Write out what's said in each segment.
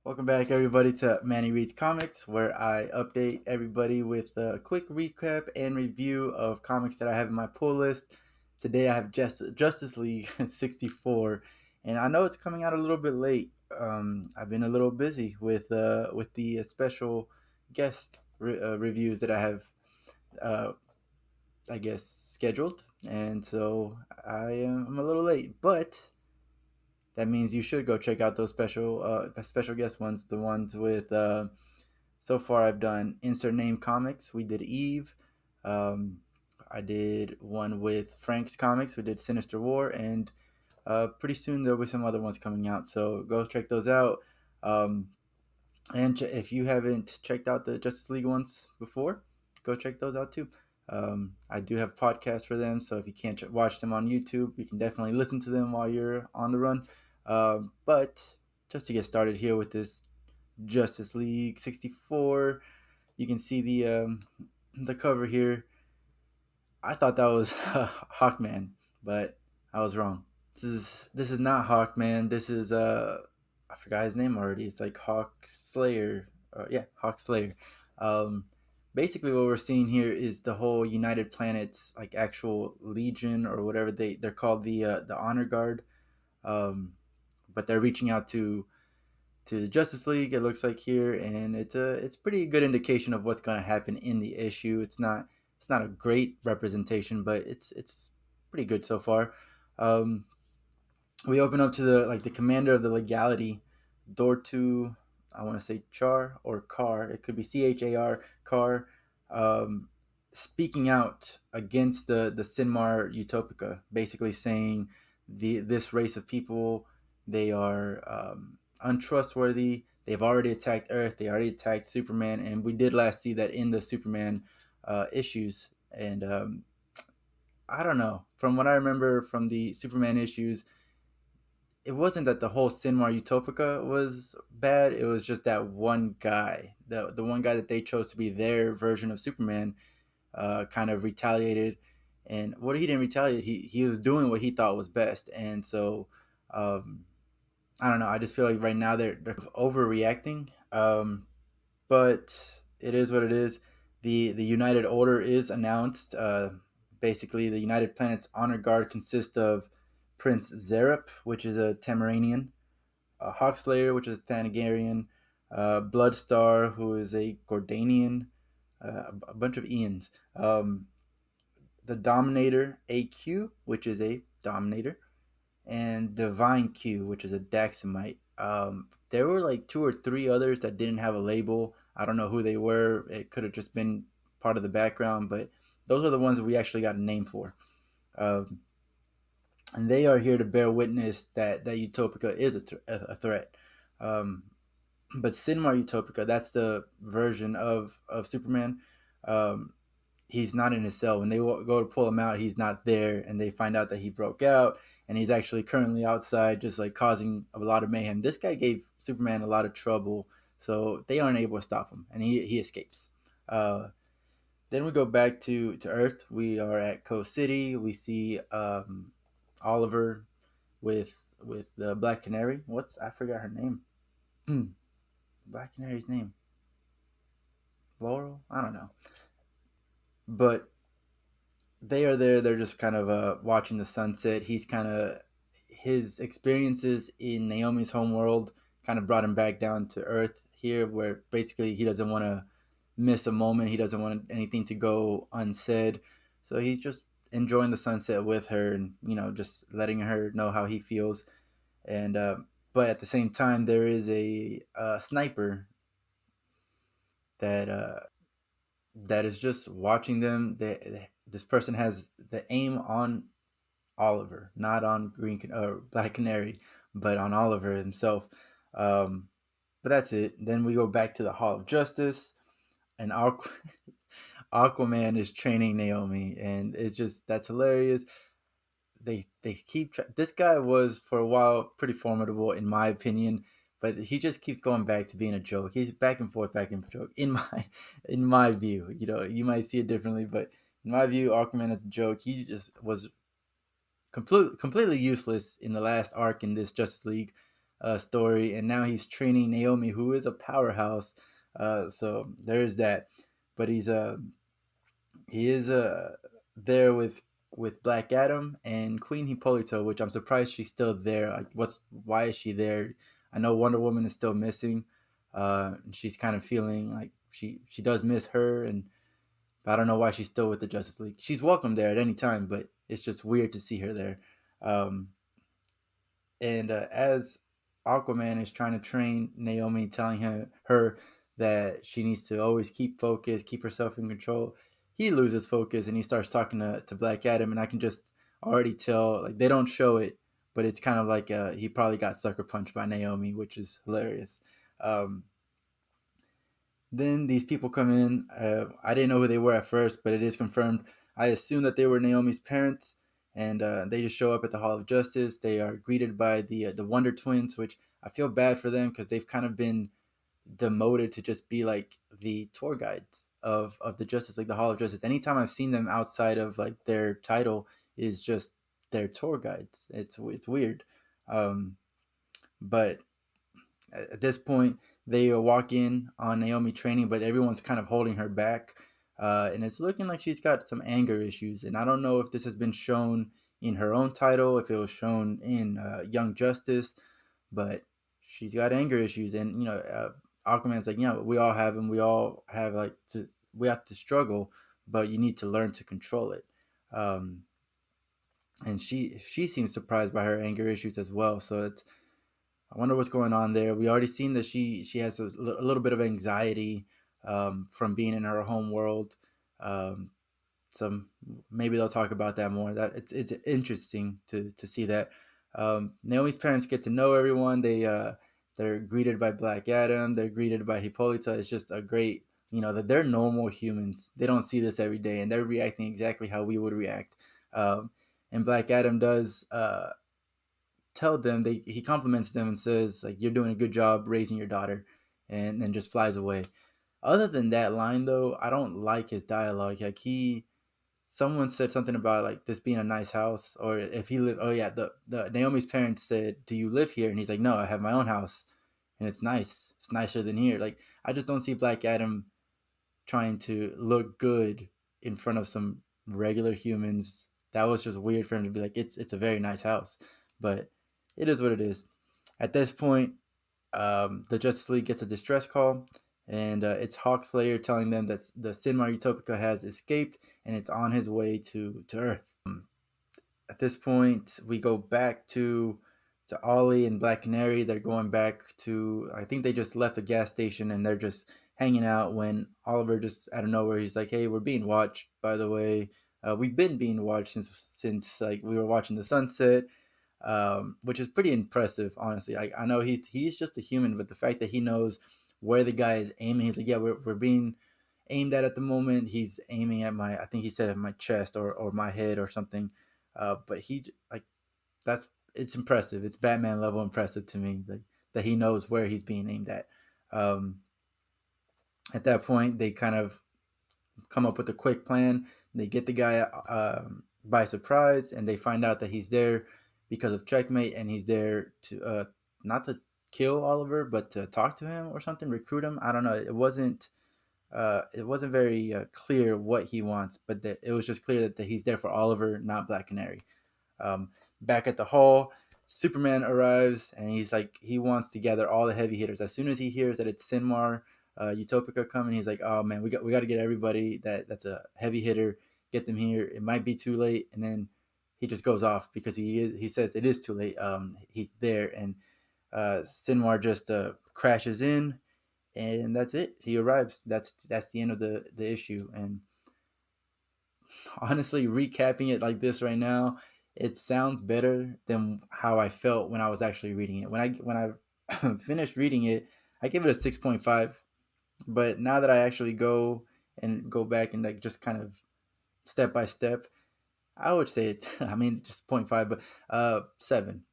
Welcome back, everybody, to Manny Reads Comics, where I update everybody with a quick recap and review of comics that I have in my pull list. Today, I have Justice League 64, and I know it's coming out a little bit late. I've been a little busy with the special guest reviews that I have, uh, I guess, scheduled, and so I'm a little late, but that means you should go check out those special guest ones, the ones with so far I've done Insert Name Comics. We did Eve. Um, I did one with Frank's Comics. We did Sinister War, and pretty soon there'll be some other ones coming out. So go check those out. Um, and if you haven't checked out the Justice League ones before, go check those out too. I do have podcasts for them, so if you can't watch them on YouTube, you can definitely listen to them while you're on the run. But just to get started here with this Justice League 64, you can see the cover here. I thought that was Hawkman, but I was wrong. This is not Hawkman. This is I forgot his name already. It's like Hawk Slayer. Yeah, Hawk Slayer. Um, Basically, what we're seeing here is the whole United Planets, like actual Legion or whatever they're called, the Honor Guard. Um, but they're reaching out to the Justice League. It looks like here, and it's pretty good indication of what's going to happen in the issue. It's not a great representation, but it's pretty good so far. Um, we open up to the commander of the legality, Dortu. I want to say Char or Car. It could be Char Car. Um, Speaking out against the Synmar Utopica, basically saying this race of people, they are untrustworthy. They've already attacked Earth. They already attacked Superman, and we did last see that in the Superman issues. And I don't know. From what I remember from the Superman issues, it wasn't that the whole Synmar Utopica was bad. It was just that one guy, the one guy that they chose to be their version of Superman, kind of retaliated. And what he didn't retaliate, he was doing what he thought was best. And so um, I don't know. I just feel like right now they're overreacting. But it is what it is. The United Order is announced. Basically, the United Planets Honor Guard consists of Prince Zerep, which is a Tamaranian, Hawkslayer, which is a Thanagarian, Bloodstar, who is a Gordanian, a bunch of Ians. The Dominator AQ, which is a Dominator, and Divine Q, which is a Daxamite. There were like two or three others that didn't have a label. I don't know who they were. It could have just been part of the background, but those are the ones that we actually got a name for. Um, and they are here to bear witness that Utopica is a threat. Um, but Synmar Utopica, that's the version of Superman. Um, he's not in his cell. When they go to pull him out, he's not there, and they find out that he broke out, and he's actually currently outside, just like causing a lot of mayhem. This guy gave Superman a lot of trouble, so they aren't able to stop him, and he escapes. Then we go back to Earth. We are at Coast City. We see Oliver with the Black Canary. I forgot her name. Black Canary's name. Laurel? I don't know. But they are there. They're just kind of watching the sunset. He's kind of his experiences in Naomi's homeworld kind of brought him back down to earth here, where basically he doesn't want to miss a moment. He doesn't want anything to go unsaid. So he's just enjoying the sunset with her, and just letting her know how he feels. And but at the same time, there is a sniper that that is just watching them. This person has the aim on Oliver, not on Black Canary, but on Oliver himself. But that's it. Then we go back to the Hall of Justice, and Aquaman is training Naomi, and it's just that's hilarious. They keep this guy was for a while pretty formidable in my opinion, but he just keeps going back to being a joke. He's back and forth in my in my view. You might see it differently, but in my view, Aquaman is a joke. He just was completely useless in the last arc in this Justice League. story, and now he's training Naomi, who is a powerhouse. So there's that. But he is there with Black Adam and Queen Hippolyta, which I'm surprised she's still there. Like, why is she there? I know Wonder Woman is still missing. She's kind of feeling like she does miss her, and I don't know why she's still with the Justice League. She's welcome there at any time, but it's just weird to see her there. Um, and as Aquaman is trying to train Naomi, telling her that she needs to always keep focus, keep herself in control, he loses focus and he starts talking to Black Adam, and I can just already tell, like, they don't show it, but it's kind of like he probably got sucker punched by Naomi, which is hilarious. Um, then these people come in. I didn't know who they were at first, but it is confirmed. I assumed that they were Naomi's parents, and they just show up at the Hall of Justice. They are greeted by the Wonder Twins, which I feel bad for them because they've kind of been demoted to just be like the tour guides of the Justice League, the Hall of Justice. Anytime I've seen them outside of like their title is just their tour guides. It's weird, but at this point, they walk in on Naomi training, but everyone's kind of holding her back. And it's looking like she's got some anger issues. And I don't know if this has been shown in her own title, if it was shown in Young Justice, but she's got anger issues. And, Aquaman's like, yeah, we all have them. We all have we have to struggle, but you need to learn to control it. Um, and she seems surprised by her anger issues as well. So I wonder what's going on there. We already seen that she has a little bit of anxiety from being in her home world. Um, some maybe they'll talk about that more. That it's interesting to see that. Naomi's parents get to know everyone. They're greeted by Black Adam. They're greeted by Hippolyta. It's just a great, that they're normal humans. They don't see this every day, and they're reacting exactly how we would react. And Black Adam does tell them, he compliments them and says like, you're doing a good job raising your daughter, and then just flies away. Other than that line though, I don't like his dialogue. Like, someone said something about like this being a nice house, or if he lived, oh yeah, the Naomi's parents said, do you live here? And he's like, no, I have my own house, and it's nice, it's nicer than here. Like, I just don't see Black Adam trying to look good in front of some regular humans. That was just weird for him to be like, it's a very nice house, but it is what it is. At this point, the Justice League gets a distress call, and it's Hawkslayer telling them that the Synmar Utopica has escaped and it's on his way to Earth. At this point, we go back to Ollie and Black Canary. They're going back to, I think they just left a gas station and they're just hanging out when Oliver just out of nowhere, he's like, hey, we're being watched, by the way. We've been being watched since like we were watching the sunset, which is pretty impressive, honestly. I know he's just a human, but the fact that he knows where the guy is aiming, he's like, yeah, we're being aimed at the moment. He's aiming at I think he said at my chest or my head or something. But he like that's it's impressive. It's Batman level impressive to me, like, that he knows where he's being aimed at. Um, at that point, they kind of come up with a quick plan. They get the guy by surprise, and they find out that he's there because of Checkmate, and he's there to not to kill Oliver, but to talk to him or something, recruit him. I don't know. It wasn't very clear what he wants, but it was just clear that he's there for Oliver, not Black Canary. Um, Back at the hall, Superman arrives and he's like, he wants to gather all the heavy hitters. As soon as he hears that it's Synmar Utopica coming, he's like, oh man, we got to get everybody that's a heavy hitter, get them here. It might be too late, and then he just goes off because he says it is too late. He's there, and Synmar just crashes in, and that's it. He arrives. That's the end of the issue. And honestly, recapping it like this right now, it sounds better than how I felt when I was actually reading it. When I finished reading it, I gave it a 6.5. But now that I actually go back and like just kind of step by step, I would say it's, I mean, just point 0.5, but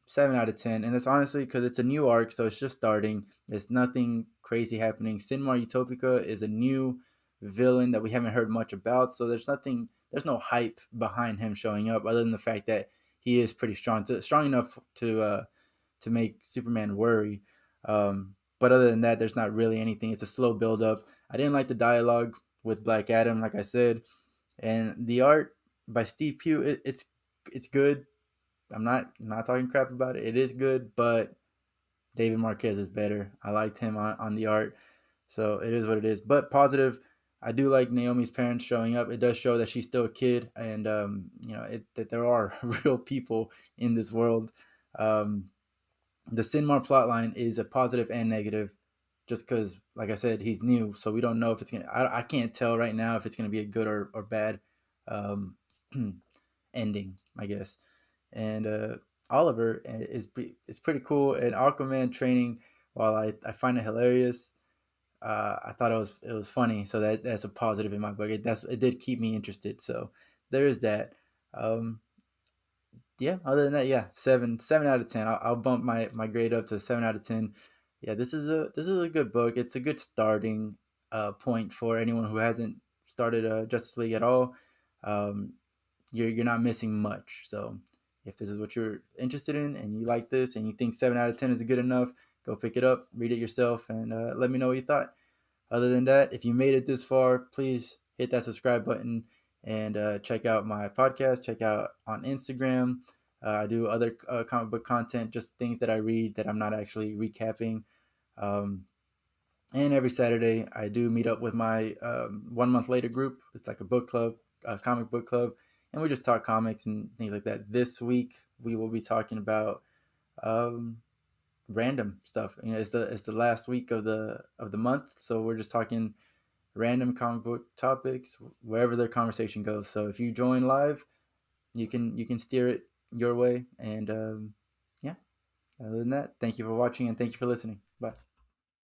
7 out of 10. And that's honestly because it's a new arc, so it's just starting. There's nothing crazy happening. Synmar Utopica is a new villain that we haven't heard much about, so there's no hype behind him showing up other than the fact that he is pretty strong, strong enough to make Superman worry. But other than that, there's not really anything. It's a slow build up. I didn't like the dialogue with Black Adam, like I said, and the art by Steve Pugh. It's good. I'm not talking crap about it. It is good, but David Marquez is better. I liked him on the art, so it is what it is. But positive, I do like Naomi's parents showing up. It does show that she's still a kid, and that there are real people in this world. Um, the Synmar plotline is a positive and negative, just because, like I said, he's new, so we don't know if it's gonna. I can't tell right now if it's gonna be a good or bad um, ending, I guess. And Oliver is pretty cool. And Aquaman training, while I find it hilarious, I thought it was funny. So that's a positive in my book. It did keep me interested. So there is that. Um, yeah. Other than that, yeah, seven out of 10. I'll bump my grade up to 7 out of 10. Yeah, this is a good book. It's a good starting point for anyone who hasn't started Justice League at all. Um, you're not missing much. So if this is what you're interested in and you like this and you think 7 out of 10 is good enough, go pick it up, read it yourself, and let me know what you thought. Other than that, if you made it this far, please hit that subscribe button and check out my podcast. Check out on Instagram. I do other comic book content, just things that I read that I'm not actually recapping. Um, and every Saturday, I do meet up with my 1 month later group. It's like a book club, a comic book club, and we just talk comics and things like that. This week, we will be talking about um, random stuff. It's the last week of the month, so we're just talking random comic book topics wherever their conversation goes. So if you join live, you can steer it your way. And yeah, other than that, thank you for watching and thank you for listening. Bye.